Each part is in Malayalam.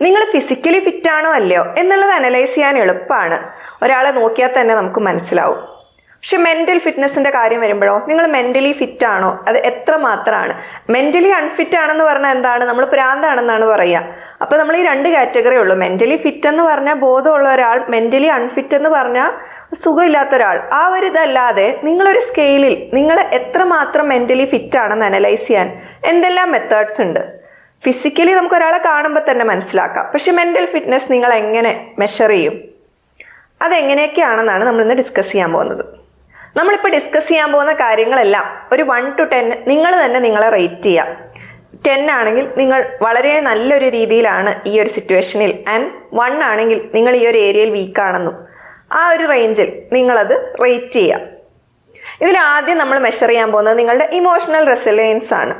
നിങ്ങൾ ഫിസിക്കലി ഫിറ്റാണോ അല്ലയോ എന്നുള്ളത് അനലൈസ് ചെയ്യാൻ എളുപ്പമാണ്. ഒരാളെ നോക്കിയാൽ തന്നെ നമുക്ക് മനസ്സിലാവും. പക്ഷെ മെൻ്റൽ ഫിറ്റ്നസിൻ്റെ കാര്യം വരുമ്പോഴോ, നിങ്ങൾ മെൻ്റലി ഫിറ്റ് ആണോ? അത് എത്ര മാത്രമാണ്. മെൻ്റലി അൺഫിറ്റ് ആണെന്ന് പറഞ്ഞാൽ എന്താണ്? നമ്മൾ ഭ്രാന്താണെന്നാണ് പറയുക. അപ്പോൾ നമ്മൾ ഈ രണ്ട് കാറ്റഗറി ഉള്ളൂ. മെൻ്റലി ഫിറ്റ് എന്ന് പറഞ്ഞാൽ ബോധമുള്ള ഒരാൾ, മെൻ്റലി അൺഫിറ്റ് എന്ന് പറഞ്ഞാൽ സുഖമില്ലാത്ത ഒരാൾ. ആ ഒരു ഇതല്ലാതെ നിങ്ങളൊരു സ്കെയിലിൽ നിങ്ങൾ എത്രമാത്രം മെൻ്റലി ഫിറ്റ് ആണെന്ന് അനലൈസ് ചെയ്യാൻ എന്തെല്ലാം മെത്തേഡ്സ് ഉണ്ട്. ഫിസിക്കലി നമുക്ക് ഒരാളെ കാണുമ്പോൾ തന്നെ മനസ്സിലാക്കാം. പക്ഷെ മെൻ്റൽ ഫിറ്റ്നസ് നിങ്ങൾ എങ്ങനെ മെഷർ ചെയ്യും? അതെങ്ങനെയൊക്കെയാണെന്നാണ് നമ്മളിന്ന് ഡിസ്കസ് ചെയ്യാൻ പോകുന്നത്. നമ്മളിപ്പോൾ ഡിസ്കസ് ചെയ്യാൻ പോകുന്ന കാര്യങ്ങളെല്ലാം ഒരു 1 to 10 നിങ്ങൾ തന്നെ നിങ്ങളെ റേറ്റ് ചെയ്യാം. 10 ആണെങ്കിൽ നിങ്ങൾ വളരെ നല്ലൊരു രീതിയിലാണ് ഈ ഒരു സിറ്റുവേഷനിൽ, ആൻഡ് 1 ആണെങ്കിൽ നിങ്ങൾ ഈ ഒരു ഏരിയയിൽ വീക്കാണെന്നും, ആ ഒരു റേഞ്ചിൽ നിങ്ങളത് റേറ്റ് ചെയ്യാം. ഇതിൽ ആദ്യം നമ്മൾ മെഷർ ചെയ്യാൻ പോകുന്നത് നിങ്ങളുടെ ഇമോഷണൽ റെസിലിയൻസ് ആണ്.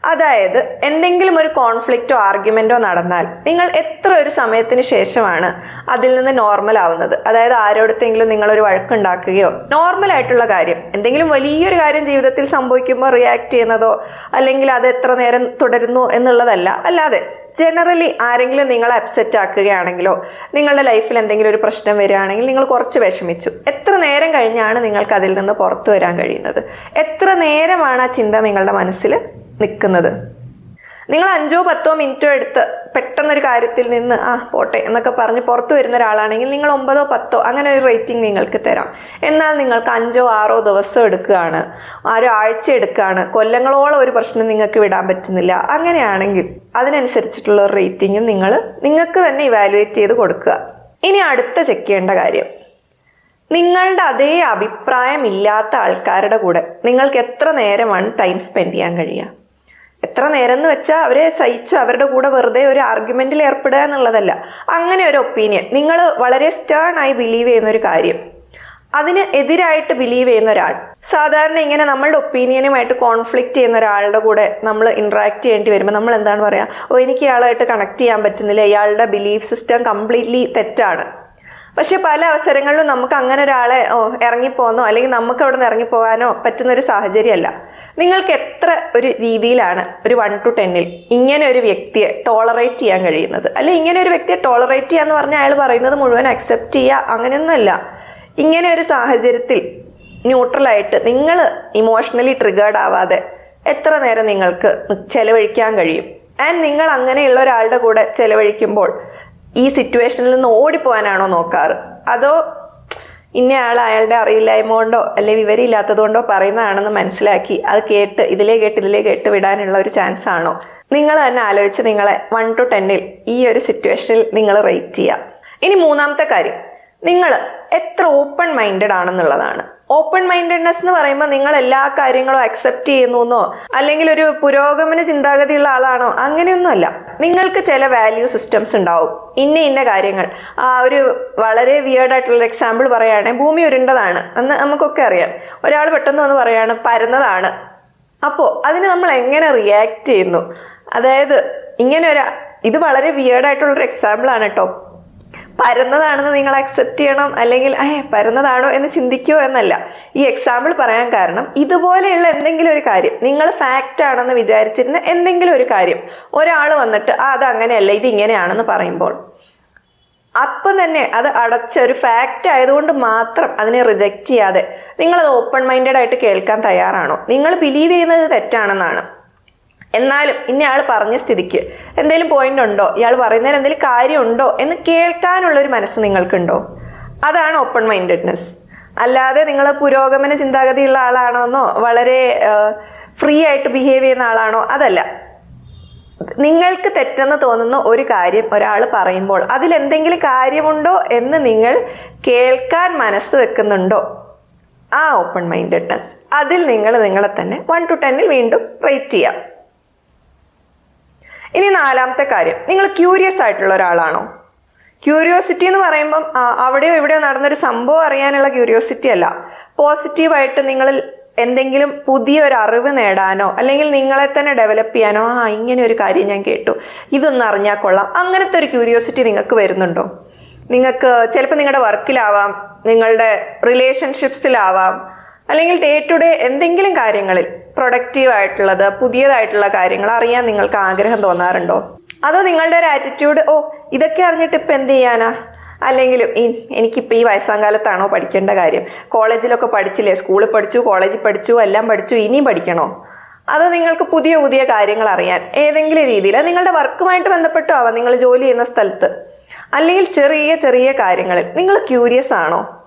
അതായത് എന്തെങ്കിലും ഒരു കോൺഫ്ലിക്റ്റോ ആർഗ്യുമെൻറ്റോ നടന്നാൽ നിങ്ങൾ എത്ര ഒരു സമയത്തിന് ശേഷമാണ് അതിൽ നിന്ന് നോർമൽ ആവുന്നത്. അതായത് ആരോടത്തെങ്കിലും നിങ്ങളൊരു വഴക്കുണ്ടാക്കുകയോ, നോർമലായിട്ടുള്ള കാര്യം, എന്തെങ്കിലും വലിയൊരു കാര്യം ജീവിതത്തിൽ സംഭവിക്കുമ്പോൾ റിയാക്ട് ചെയ്യുന്നതോ അല്ലെങ്കിൽ അത് എത്ര നേരം തുടരുന്നു എന്നുള്ളതല്ല. അല്ലാതെ ജനറലി ആരെങ്കിലും നിങ്ങളെ അപ്സെറ്റ് ആക്കുകയാണെങ്കിലോ, നിങ്ങളുടെ ലൈഫിൽ എന്തെങ്കിലും ഒരു പ്രശ്നം വരികയാണെങ്കിൽ നിങ്ങൾ കുറച്ച് വിഷമിച്ചു, എത്ര നേരം കഴിഞ്ഞാണ് നിങ്ങൾക്ക് അതിൽ നിന്ന് പുറത്തു വരാൻ കഴിയുന്നത്? എത്ര നേരമാണ് ആ ചിന്ത നിങ്ങളുടെ മനസ്സിൽ നിൽക്കുന്നത്? നിങ്ങൾ 5-10 മിനിറ്റോ എടുത്ത് പെട്ടെന്നൊരു കാര്യത്തിൽ നിന്ന് പോട്ടെ എന്നൊക്കെ പറഞ്ഞ് പുറത്തു വരുന്ന ഒരാളാണെങ്കിൽ നിങ്ങൾ 9-10 അങ്ങനെ ഒരു റേറ്റിംഗ് നിങ്ങൾക്ക് തരാം. എന്നാൽ നിങ്ങൾക്ക് 5-6 ദിവസം എടുക്കുകയാണ്, ആഴ്ച എടുക്കുകയാണ്, കൊല്ലങ്ങളോളം ഒരു പ്രശ്നം നിങ്ങൾക്ക് വിടാൻ പറ്റുന്നില്ല, അങ്ങനെയാണെങ്കിൽ അതിനനുസരിച്ചിട്ടുള്ള ഒരു റേറ്റിംഗും നിങ്ങൾക്ക് തന്നെ ഇവാലുവേറ്റ് ചെയ്ത് കൊടുക്കുക. ഇനി അടുത്ത ചെക്ക് ചെയ്യേണ്ട കാര്യം, നിങ്ങളുടെ അതേ അഭിപ്രായം ഇല്ലാത്ത ആൾക്കാരുടെ കൂടെ നിങ്ങൾക്ക് എത്ര നേരമാണ് ടൈം സ്പെൻഡ് ചെയ്യാൻ കഴിയുക? എത്ര നേരം എന്ന് വെച്ചാൽ അവരെ സഹിച്ചു അവരുടെ കൂടെ വെറുതെ ഒരു ആർഗ്യുമെൻറ്റിൽ ഏർപ്പെടുക എന്നുള്ളതല്ല. അങ്ങനെ ഒരു ഒപ്പീനിയൻ, നിങ്ങൾ വളരെ സ്റ്റേൺ ആയി ബിലീവ് ചെയ്യുന്ന ഒരു കാര്യം, അതിന് എതിരായിട്ട് ബിലീവ് ചെയ്യുന്ന ഒരാൾ, സാധാരണ ഇങ്ങനെ നമ്മളുടെ ഒപ്പീനിയനുമായിട്ട് കോൺഫ്ലിക്റ്റ് ചെയ്യുന്ന ഒരാളുടെ കൂടെ നമ്മൾ ഇൻട്രാക്ട് ചെയ്യേണ്ടി വരുമ്പോൾ നമ്മൾ എന്താണ് പറയുക? എനിക്ക് ഇയാളായിട്ട് കണക്ട് ചെയ്യാൻ പറ്റുന്നില്ല, ഇയാളുടെ ബിലീഫ് സിസ്റ്റം കംപ്ലീറ്റ്ലി തെറ്റാണ്. പക്ഷെ പല അവസരങ്ങളിലും നമുക്ക് അങ്ങനെ ഒരാളെ ഇറങ്ങിപ്പോന്നോ അല്ലെങ്കിൽ നമുക്ക് അവിടെ നിന്ന് ഇറങ്ങിപ്പോകാനോ പറ്റുന്നൊരു സാഹചര്യമല്ല. നിങ്ങൾക്ക് എത്ര ഒരു രീതിയിലാണ് ഒരു 1 to 10 ഇങ്ങനെ ഒരു വ്യക്തിയെ ടോളറേറ്റ് ചെയ്യാൻ കഴിയുന്നത്? അല്ലെങ്കിൽ ഇങ്ങനെ ഒരു വ്യക്തിയെ ടോളറേറ്റ് ചെയ്യാന്ന് പറഞ്ഞാൽ അയാൾ പറയുന്നത് മുഴുവൻ അക്സെപ്റ്റ് ചെയ്യുക അങ്ങനെയൊന്നുമല്ല. ഇങ്ങനെ ഒരു സാഹചര്യത്തിൽ ന്യൂട്രലായിട്ട് നിങ്ങൾ ഇമോഷണലി ട്രിഗേർഡ് ആവാതെ എത്ര നേരം നിങ്ങൾക്ക് ചെലവഴിക്കാൻ കഴിയും? ആൻഡ് നിങ്ങൾ അങ്ങനെയുള്ള ഒരാളുടെ കൂടെ ചെലവഴിക്കുമ്പോൾ ഈ സിറ്റുവേഷനിൽ നിന്ന് ഓടിപ്പോകാനാണോ നോക്കാറ്? അതോ ഇന്നയാൾ അയാളുടെ അറിയില്ലായ്മ കൊണ്ടോ അല്ലെങ്കിൽ വിവരമില്ലാത്തത് കൊണ്ടോ പറയുന്നതാണെന്ന് മനസ്സിലാക്കി അത് കേട്ട് ഇതിലേ കേട്ട് വിടാനുള്ള ഒരു ചാൻസ് ആണോ? നിങ്ങൾ തന്നെ ആലോചിച്ച് നിങ്ങളെ 1 to 10 ഈ ഒരു സിറ്റുവേഷനിൽ നിങ്ങൾ റേറ്റ് ചെയ്യുക. ഇനി മൂന്നാമത്തെ കാര്യം, നിങ്ങൾ എത്ര ഓപ്പൺ മൈൻഡഡ് ആണെന്നുള്ളതാണ്. ഓപ്പൺ മൈൻഡഡ്നെസ് എന്ന് പറയുമ്പോൾ നിങ്ങൾ എല്ലാ കാര്യങ്ങളും അക്സെപ്റ്റ് ചെയ്യുന്നു അല്ലെങ്കിൽ ഒരു പുരോഗമന ചിന്താഗതിയുള്ള ആളാണോ? അങ്ങനെയൊന്നുമല്ല. നിങ്ങൾക്ക് ചില വാല്യൂ സിസ്റ്റംസ് ഉണ്ടാവും, ഇന്ന കാര്യങ്ങൾ. ഒരു വളരെ വിയേർഡായിട്ടുള്ള എക്സാമ്പിൾ പറയുകയാണെങ്കിൽ, ഭൂമി ഉരുണ്ടതാണ് എന്ന് നമുക്കൊക്കെ അറിയാം. ഒരാൾ പെട്ടെന്ന് വന്ന് പറയുകയാണ് പരന്നതാണ്. അപ്പോൾ അതിന് നമ്മൾ എങ്ങനെ റിയാക്ട് ചെയ്യുന്നു? അതായത് ഇത് വളരെ വിയേർഡായിട്ടുള്ളൊരു എക്സാമ്പിളാണ് കേട്ടോ. പരന്നതാണെന്ന് നിങ്ങൾ അക്സെപ്റ്റ് ചെയ്യണം അല്ലെങ്കിൽ പരന്നതാണോ എന്ന് ചിന്തിക്കുമോ എന്നല്ല ഈ എക്സാമ്പിൾ പറയാൻ കാരണം. ഇതുപോലെയുള്ള എന്തെങ്കിലും ഒരു കാര്യം, നിങ്ങൾ ഫാക്റ്റ് ആണെന്ന് വിചാരിച്ചിരുന്ന എന്തെങ്കിലും ഒരു കാര്യം ഒരാൾ വന്നിട്ട് അത് അങ്ങനെയല്ല ഇത് ഇങ്ങനെയാണെന്ന് പറയുമ്പോൾ അപ്പം തന്നെ അത് അടച്ച ഒരു ഫാക്റ്റ് ആയതുകൊണ്ട് മാത്രം അതിനെ റിജക്റ്റ് ചെയ്യാതെ നിങ്ങളത് ഓപ്പൺ മൈൻഡഡ് ആയിട്ട് കേൾക്കാൻ തയ്യാറാണോ? നിങ്ങൾ ബിലീവ് ചെയ്യുന്നത് തെറ്റാണെന്നാണ്, എന്നാലും ഇന്നയാൾ പറഞ്ഞ സ്ഥിതിക്ക് എന്തെങ്കിലും പോയിന്റ് ഉണ്ടോ, ഇയാൾ പറയുന്നതിന് എന്തെങ്കിലും കാര്യമുണ്ടോ എന്ന് കേൾക്കാനുള്ളൊരു മനസ്സ് നിങ്ങൾക്കുണ്ടോ? അതാണ് ഓപ്പൺ മൈൻഡഡ്നെസ്. അല്ലാതെ നിങ്ങൾ പുരോഗമന ചിന്താഗതിയുള്ള ആളാണോന്നോ വളരെ ഫ്രീ ആയിട്ട് ബിഹേവ് ചെയ്യുന്ന ആളാണോ? അതല്ല. നിങ്ങൾക്ക് തെറ്റെന്ന് തോന്നുന്ന ഒരു കാര്യം ഒരാൾ പറയുമ്പോൾ അതിലെന്തെങ്കിലും കാര്യമുണ്ടോ എന്ന് നിങ്ങൾ കേൾക്കാൻ മനസ്സ് വെക്കുന്നുണ്ടോ? ആ ഓപ്പൺ മൈൻഡഡ്നെസ്, അതിൽ നിങ്ങളെ തന്നെ 1 to 10 വീണ്ടും റേറ്റ് ചെയ്യാം. ഇനി നാലാമത്തെ കാര്യം, നിങ്ങൾ ക്യൂരിയസ് ആയിട്ടുള്ള ഒരാളാണോ? ക്യൂരിയോസിറ്റി എന്ന് പറയുമ്പം അവിടെയോ ഇവിടെയോ നടന്നൊരു സംഭവം അറിയാനുള്ള ക്യൂരിയോസിറ്റി അല്ല. പോസിറ്റീവായിട്ട് നിങ്ങൾ എന്തെങ്കിലും പുതിയൊരു അറിവ് നേടാനോ അല്ലെങ്കിൽ നിങ്ങളെ തന്നെ ഡെവലപ്പ് ചെയ്യാനോ, ഇങ്ങനെ ഒരു കാര്യം ഞാൻ കേട്ടു, ഇതൊന്നും അറിഞ്ഞാൽ കൊള്ളാം, അങ്ങനത്തെ ഒരു ക്യൂരിയോസിറ്റി നിങ്ങൾക്ക് വരുന്നുണ്ടോ? നിങ്ങൾക്ക് ചിലപ്പോൾ നിങ്ങളുടെ വർക്കിലാവാം, നിങ്ങളുടെ റിലേഷൻഷിപ്സിലാവാം, അല്ലെങ്കിൽ ഡേ ടു ഡേ എന്തെങ്കിലും കാര്യങ്ങളിൽ പ്രൊഡക്റ്റീവായിട്ടുള്ളത് പുതിയതായിട്ടുള്ള കാര്യങ്ങൾ അറിയാൻ നിങ്ങൾക്ക് ആഗ്രഹം തോന്നാറുണ്ടോ? അതോ നിങ്ങളുടെ ഒരു ആറ്റിറ്റ്യൂഡ്, ഓ ഇതൊക്കെ അറിഞ്ഞിട്ട് ഇപ്പം എന്ത് ചെയ്യാനാ, അല്ലെങ്കിൽ എനിക്കിപ്പോൾ ഈ വയസ്സാം കാലത്താണോ പഠിക്കേണ്ട കാര്യം, കോളേജിലൊക്കെ പഠിച്ചില്ലേ, സ്കൂളിൽ പഠിച്ചു, കോളേജിൽ പഠിച്ചു, എല്ലാം പഠിച്ചു, ഇനിയും പഠിക്കണോ? അതോ നിങ്ങൾക്ക് പുതിയ പുതിയ കാര്യങ്ങൾ അറിയാൻ ഏതെങ്കിലും രീതിയിൽ, അത് നിങ്ങളുടെ വർക്കുമായിട്ട് ബന്ധപ്പെട്ടോ ആവാം, നിങ്ങൾ ജോലി ചെയ്യുന്ന സ്ഥലത്ത്, അല്ലെങ്കിൽ ചെറിയ ചെറിയ കാര്യങ്ങളിൽ നിങ്ങൾ ക്യൂരിയസ് ആണോ?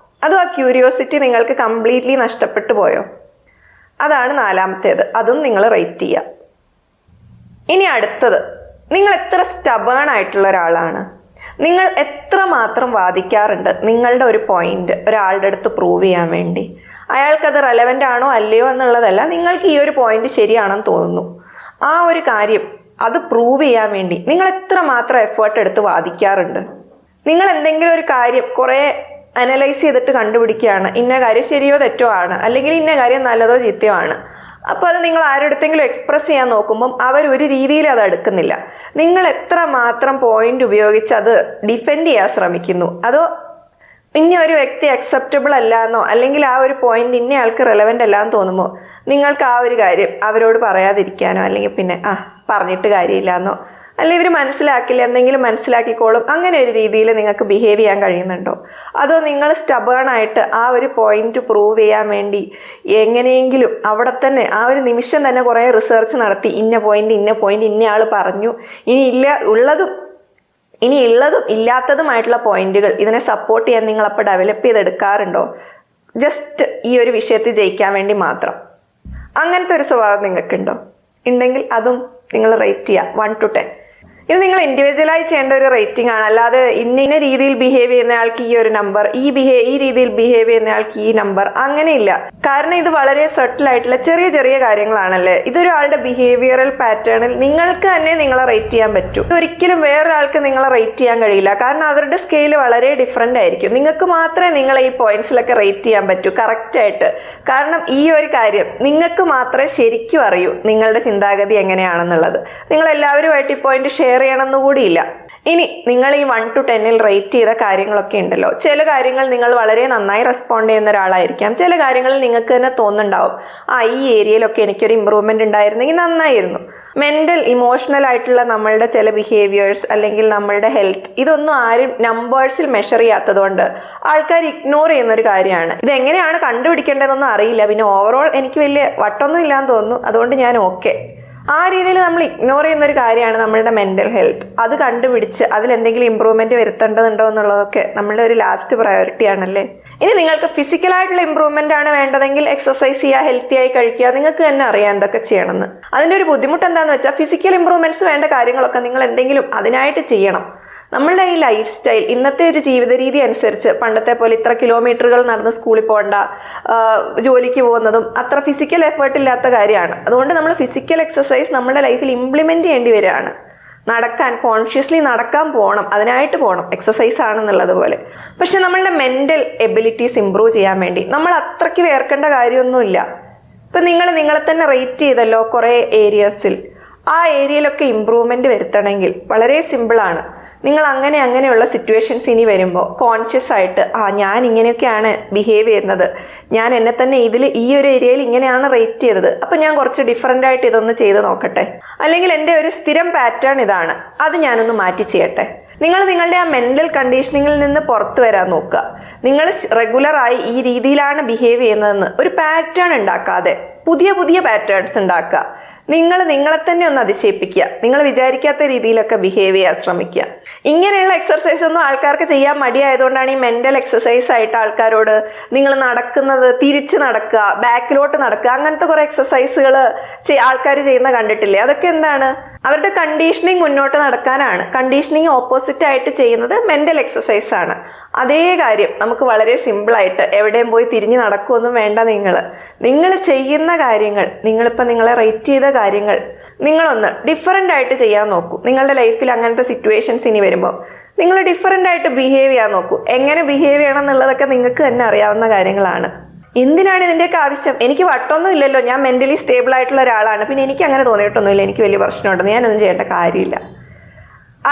അതോ ആ ക്യൂരിയോസിറ്റി നിങ്ങൾക്ക് കംപ്ലീറ്റ്ലി നഷ്ടപ്പെട്ടു പോയോ? അതാണ് നാലാമത്തേത്. അതും നിങ്ങൾ റേറ്റ് ചെയ്യുക. ഇനി അടുത്തത്, നിങ്ങൾ എത്ര സ്റ്റബേൺ ആയിട്ടുള്ള ഒരാളാണ്? നിങ്ങൾ എത്രമാത്രം വാദിക്കാറുണ്ട് നിങ്ങളുടെ ഒരു പോയിന്റ് ഒരാളുടെ അടുത്ത് പ്രൂവ് ചെയ്യാൻ വേണ്ടി? അയാൾക്കത് റെലവൻ്റ് ആണോ അല്ലയോ എന്നുള്ളതല്ല, നിങ്ങൾക്ക് ഈ ഒരു പോയിന്റ് ശരിയാണെന്ന് തോന്നുന്നു, ആ ഒരു കാര്യം അത് പ്രൂവ് ചെയ്യാൻ വേണ്ടി നിങ്ങൾ എത്രമാത്രം എഫേർട്ട് എടുത്ത് വാദിക്കാറുണ്ട്? നിങ്ങൾ എന്തെങ്കിലും ഒരു കാര്യം കുറേ അനലൈസ് ചെയ്തിട്ട് കണ്ടുപിടിക്കുകയാണ്, ഇന്ന കാര്യം ശരിയോ തെറ്റോ ആണ്, അല്ലെങ്കിൽ ഇന്ന കാര്യം നല്ലതോ ചീത്തയോ ആണ്. അപ്പോൾ അത് നിങ്ങൾ ആരുടെടുത്തെങ്കിലും എക്സ്പ്രസ് ചെയ്യാൻ നോക്കുമ്പം അവർ ഒരു രീതിയിൽ അത് എടുക്കുന്നില്ല. നിങ്ങൾ എത്രമാത്രം പോയിന്റ് ഉപയോഗിച്ച് അത് ഡിഫെൻഡ് ചെയ്യാൻ ശ്രമിക്കുന്നു? അതോ ഇന്ന ഒരു വ്യക്തി അക്സെപ്റ്റബിൾ അല്ല എന്നോ, അല്ലെങ്കിൽ ആ ഒരു പോയിന്റ് ഇന്ന ആൾക്ക് റെലവൻ്റ് അല്ല എന്ന് തോന്നുമ്പോൾ നിങ്ങൾക്ക് ആ ഒരു കാര്യം അവരോട് പറയാതിരിക്കാനോ, അല്ലെങ്കിൽ പിന്നെ പറഞ്ഞിട്ട് കാര്യമില്ല എന്നോ, അല്ലെങ്കിൽ ഇവർ മനസ്സിലാക്കില്ല, എന്തെങ്കിലും മനസ്സിലാക്കിക്കോളും, അങ്ങനെ ഒരു രീതിയിൽ നിങ്ങൾക്ക് ബിഹേവ് ചെയ്യാൻ കഴിയുന്നുണ്ടോ? അതോ നിങ്ങൾ സ്റ്റബേണായിട്ട് ആ ഒരു പോയിന്റ് പ്രൂവ് ചെയ്യാൻ വേണ്ടി എങ്ങനെയെങ്കിലും അവിടെ തന്നെ ആ ഒരു നിമിഷം തന്നെ കുറേ റിസർച്ച് നടത്തി ഇന്ന പോയിന്റ് ഇന്ന ആൾ പറഞ്ഞു, ഇനി ഉള്ളതും ഇല്ലാത്തതുമായിട്ടുള്ള പോയിന്റുകൾ ഇതിനെ സപ്പോർട്ട് ചെയ്യാൻ നിങ്ങൾ അപ്പോൾ ഡെവലപ്പ് ചെയ്തെടുക്കാറുണ്ടോ? ജസ്റ്റ് ഈ ഒരു വിഷയത്തിൽ ജയിക്കാൻ വേണ്ടി മാത്രം. അങ്ങനത്തെ ഒരു സ്വഭാവം നിങ്ങൾക്കുണ്ടോ? ഉണ്ടെങ്കിൽ അതും നിങ്ങൾ റേറ്റ് ചെയ്യുക 1 to 10. ഇത് നിങ്ങൾ ഇൻഡിവിജ്വലായി ചെയ്യേണ്ട ഒരു റേറ്റിംഗ് ആണ്. അല്ലാതെ ഇന്ന രീതിയിൽ ബിഹേവ് ചെയ്യുന്ന ആൾക്ക് ഈ ഒരു നമ്പർ, ഈ രീതിയിൽ ബിഹേവ് ചെയ്യുന്ന ആൾക്ക് ഈ നമ്പർ, അങ്ങനെയില്ല. കാരണം ഇത് വളരെ സട്ടിൽ ആയിട്ടുള്ള ചെറിയ ചെറിയ കാര്യങ്ങളാണല്ലേ. ഇതൊരാളുടെ ബിഹേവിയറൽ പാറ്റേണിൽ നിങ്ങൾക്ക് തന്നെ നിങ്ങളെ റേറ്റ് ചെയ്യാൻ പറ്റൂ. ഒരിക്കലും വേറൊരാൾക്ക് നിങ്ങളെ റേറ്റ് ചെയ്യാൻ കഴിയില്ല. കാരണം അവരുടെ സ്കെയിൽ വളരെ ഡിഫറെൻ്റ് ആയിരിക്കും. നിങ്ങൾക്ക് മാത്രമേ നിങ്ങളെ ഈ പോയിന്റ്സിലൊക്കെ റേറ്റ് ചെയ്യാൻ പറ്റൂ കറക്റ്റായിട്ട്. കാരണം ഈ ഒരു കാര്യം നിങ്ങൾക്ക് മാത്രമേ ശരിക്കും അറിയൂ, നിങ്ങളുടെ ചിന്താഗതി എങ്ങനെയാണെന്നുള്ളത്. നിങ്ങൾ എല്ലാവരുമായിട്ട് ഈ പോയിന്റ് ഷെയർ ചെയ്യണമെന്ന് കൂടിയില്ല. ഇനി നിങ്ങൾ ഈ 1 to 10 റേറ്റ് ചെയ്ത കാര്യങ്ങളൊക്കെ ഉണ്ടല്ലോ, ചില കാര്യങ്ങൾ നിങ്ങൾ വളരെ നന്നായി റെസ്പോണ്ട് ചെയ്യുന്ന ഒരാളായിരിക്കാം. ചില കാര്യങ്ങളിൽ നിങ്ങൾക്ക് തന്നെ തോന്നുന്നുണ്ടാവും, ഈ ഏരിയയിലൊക്കെ എനിക്കൊരു ഇമ്പ്രൂവ്മെന്റ് ഉണ്ടായിരുന്നെങ്കിൽ നന്നായിരുന്നു. മെന്റൽ ഇമോഷണൽ ആയിട്ടുള്ള നമ്മളുടെ ചില ബിഹേവിയേഴ്സ് അല്ലെങ്കിൽ നമ്മളുടെ ഹെൽത്ത്, ഇതൊന്നും ആരും നമ്പേഴ്സിൽ മെഷർ ചെയ്യാത്തതുകൊണ്ട് ആൾക്കാർ ഇഗ്നോർ ചെയ്യുന്ന ഒരു കാര്യമാണ്. ഇതെങ്ങനെയാണ് കണ്ടുപിടിക്കേണ്ടതെന്നൊന്നും അറിയില്ല, പിന്നെ ഓവറോൾ എനിക്ക് വലിയ വട്ടൊന്നും ഇല്ലാന്ന് തോന്നുന്നു, അതുകൊണ്ട് ഞാൻ ഓക്കെ. ആ രീതിയിൽ നമ്മൾ ഇഗ്നോർ ചെയ്യുന്ന ഒരു കാര്യമാണ് നമ്മളുടെ മെൻ്റൽ ഹെൽത്ത്. അത് കണ്ടുപിടിച്ച് അതിലെന്തെങ്കിലും ഇമ്പ്രൂവ്മെൻറ്റ് വരുത്തേണ്ടതുണ്ടോ എന്നുള്ളതൊക്കെ നമ്മളുടെ ഒരു ലാസ്റ്റ് പ്രയോറിറ്റി ആണല്ലേ. ഇനി നിങ്ങൾക്ക് ഫിസിക്കലായിട്ടുള്ള ഇമ്പ്രൂവ്മെൻ്റ് ആണ് വേണ്ടതെങ്കിൽ എക്സസൈസ് ചെയ്യുക, ഹെൽത്തി ആയി കഴിക്കുക, നിങ്ങൾക്ക് തന്നെ അറിയാം എന്തൊക്കെ ചെയ്യണമെന്ന്. അതിൻ്റെ ഒരു ബുദ്ധിമുട്ട് എന്താണെന്ന് വെച്ചാൽ ഫിസിക്കൽ ഇമ്പ്രൂവ്മെൻറ്റ്സ് വേണ്ട കാര്യങ്ങളൊക്കെ നിങ്ങൾ എന്തെങ്കിലും അതിനായിട്ട് ചെയ്യണം. നമ്മളുടെ ഈ ലൈഫ് സ്റ്റൈൽ, ഇന്നത്തെ ഒരു ജീവിത രീതി അനുസരിച്ച് പണ്ടത്തെ പോലെ ഇത്ര കിലോമീറ്ററുകൾ നടന്ന് സ്കൂളിൽ പോകണ്ട, ജോലിക്ക് പോകുന്നതും അത്ര ഫിസിക്കൽ എഫേർട്ട് ഇല്ലാത്ത കാര്യമാണ്. അതുകൊണ്ട് നമ്മൾ ഫിസിക്കൽ എക്സസൈസ് നമ്മുടെ ലൈഫിൽ ഇംപ്ലിമെൻറ്റ് ചെയ്യേണ്ടി വരികയാണ്. കോൺഷ്യസ്ലി നടക്കാൻ പോകണം, അതിനായിട്ട് പോകണം, എക്സസൈസ് ആണെന്നുള്ളത് പോലെ. പക്ഷെ നമ്മളുടെ മെൻ്റൽ എബിലിറ്റീസ് ഇമ്പ്രൂവ് ചെയ്യാൻ വേണ്ടി നമ്മൾ അത്രയ്ക്ക് വേർക്കേണ്ട കാര്യമൊന്നുമില്ല. ഇപ്പം നിങ്ങളെ തന്നെ റേറ്റ് ചെയ്തല്ലോ കുറേ ഏരിയസിൽ, ആ ഏരിയയിലൊക്കെ ഇമ്പ്രൂവ്മെൻറ്റ് വരുത്തണമെങ്കിൽ വളരെ സിമ്പിളാണ്. നിങ്ങൾ അങ്ങനെയുള്ള സിറ്റുവേഷൻസ് ഇനി വരുമ്പോൾ കോൺഷ്യസ് ആയിട്ട് ഞാൻ ഇങ്ങനെയൊക്കെയാണ് ബിഹേവ് ചെയ്യുന്നത്, ഞാൻ എന്നെ തന്നെ ഈ ഒരു ഏരിയയിൽ ഇങ്ങനെയാണ് റേറ്റ് ചെയ്തത്, അപ്പം ഞാൻ കുറച്ച് ഡിഫറൻ്റ് ആയിട്ട് ഇതൊന്ന് ചെയ്ത് നോക്കട്ടെ, അല്ലെങ്കിൽ എൻ്റെ ഒരു സ്ഥിരം പാറ്റേൺ ഇതാണ്, അത് ഞാനൊന്ന് മാറ്റി ചെയ്യട്ടെ. നിങ്ങൾ നിങ്ങളുടെ ആ മെൻ്റൽ കണ്ടീഷനിങ്ങിൽ നിന്ന് പുറത്തു വരാൻ നോക്കുക. നിങ്ങൾ റെഗുലറായി ഈ രീതിയിലാണ് ബിഹേവ് ചെയ്യുന്നതെന്ന് ഒരു പാറ്റേൺ ഉണ്ടാക്കാതെ പുതിയ പുതിയ പാറ്റേൺസ് ഉണ്ടാക്കുക. നിങ്ങളെ തന്നെ ഒന്ന് അതിശയിപ്പിക്കുക. നിങ്ങൾ വിചാരിക്കാത്ത രീതിയിലൊക്കെ ബിഹേവ് ചെയ്യാൻ ശ്രമിക്കുക. ഇങ്ങനെയുള്ള എക്സർസൈസ് ഒന്നും ആൾക്കാർക്ക് ചെയ്യാൻ മടിയായതുകൊണ്ടാണ് ഈ മെൻ്റൽ എക്സസൈസ് ആയിട്ട് ആൾക്കാരോട് നിങ്ങൾ നടക്കുന്നത്, തിരിച്ച് നടക്കുക, ബാക്കിലോട്ട് നടക്കുക, അങ്ങനത്തെ കുറേ എക്സസൈസുകൾ ആൾക്കാർ ചെയ്യുന്ന കണ്ടിട്ടില്ലേ? അതൊക്കെ എന്താണ്? അവരുടെ കണ്ടീഷനിങ് മുന്നോട്ട് നടക്കാനാണ്. കണ്ടീഷനിങ് ഓപ്പോസിറ്റ് ആയിട്ട് ചെയ്യുന്നത് മെൻ്റൽ എക്സസൈസ് ആണ്. അതേ കാര്യം നമുക്ക് വളരെ സിമ്പിളായിട്ട് എവിടെയും പോയി തിരിഞ്ഞ് നടക്കുകയൊന്നും വേണ്ട. നിങ്ങൾ ചെയ്യുന്ന കാര്യങ്ങൾ, നിങ്ങളിപ്പോൾ നിങ്ങളെ റേറ്റ് ചെയ്ത കാര്യങ്ങൾ നിങ്ങളൊന്ന് ഡിഫറൻ്റ് ആയിട്ട് ചെയ്യാൻ നോക്കൂ. നിങ്ങളുടെ ലൈഫിൽ അങ്ങനത്തെ സിറ്റുവേഷൻസ് ഇനി വരുമ്പോൾ നിങ്ങൾ ഡിഫറൻ്റ് ആയിട്ട് ബിഹേവ് ചെയ്യാൻ നോക്കൂ. എങ്ങനെ ബിഹേവ് ചെയ്യണം എന്നുള്ളതൊക്കെ നിങ്ങൾക്ക് തന്നെ അറിയാവുന്ന കാര്യങ്ങളാണ്. എന്തിനാണ് ഇതിൻ്റെയൊക്കെ ആവശ്യം? എനിക്ക് വട്ടൊന്നും ഇല്ലല്ലോ, ഞാൻ മെൻ്റലി സ്റ്റേബിൾ ആയിട്ടുള്ള ഒരാളാണ്, പിന്നെ എനിക്ക് അങ്ങനെ തോന്നിയിട്ടൊന്നുമില്ല എനിക്ക് വലിയ പ്രശ്നമുണ്ടെന്ന്, ഞാനൊന്നും ചെയ്യേണ്ട കാര്യമില്ല.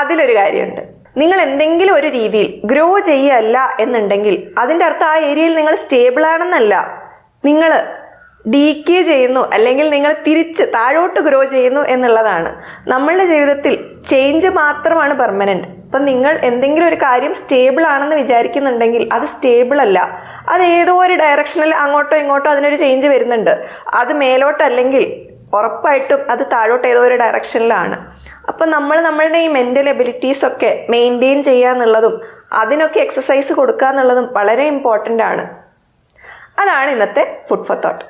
അതിലൊരു കാര്യമുണ്ട്, നിങ്ങൾ എന്തെങ്കിലും ഒരു രീതിയിൽ ഗ്രോ ചെയ്യുകയല്ല എന്നുണ്ടെങ്കിൽ അതിൻ്റെ അർത്ഥം ആ ഏരിയയിൽ നിങ്ങൾ സ്റ്റേബിൾ ആണെന്നല്ല. നിങ്ങൾ ഡീക്കേ ചെയ്യുന്നു, അല്ലെങ്കിൽ നിങ്ങൾ തിരിച്ച് താഴോട്ട് ഗ്രോ ചെയ്യുന്നു എന്നുള്ളതാണ്. നമ്മളുടെ ജീവിതത്തിൽ ചേഞ്ച് മാത്രമാണ് പെർമനൻറ്റ്. ഇപ്പം നിങ്ങൾ എന്തെങ്കിലും ഒരു കാര്യം സ്റ്റേബിൾ ആണെന്ന് വിചാരിക്കുന്നുണ്ടെങ്കിൽ അത് സ്റ്റേബിൾ അല്ല. അത് ഏതോ ഒരു ഡയറക്ഷനിൽ അങ്ങോട്ടോ ഇങ്ങോട്ടോ അതിനൊരു ചേഞ്ച് വരുന്നുണ്ട്. അത് മേലോട്ടല്ലെങ്കിൽ ഉറപ്പായിട്ടും അത് താഴോട്ട് ഏതോ ഒരു ഡയറക്ഷനിലാണ്. അപ്പം നമ്മളുടെ ഈ മെൻ്റൽ എബിലിറ്റീസൊക്കെ മെയിൻറ്റെയിൻ ചെയ്യുക എന്നുള്ളതും അതിനൊക്കെ എക്സസൈസ് കൊടുക്കുക എന്നുള്ളതും വളരെ ഇമ്പോർട്ടൻ്റ് ആണ്. അതാണ് ഇന്നത്തെ ഫുഡ് ഫോർ തോട്ട്.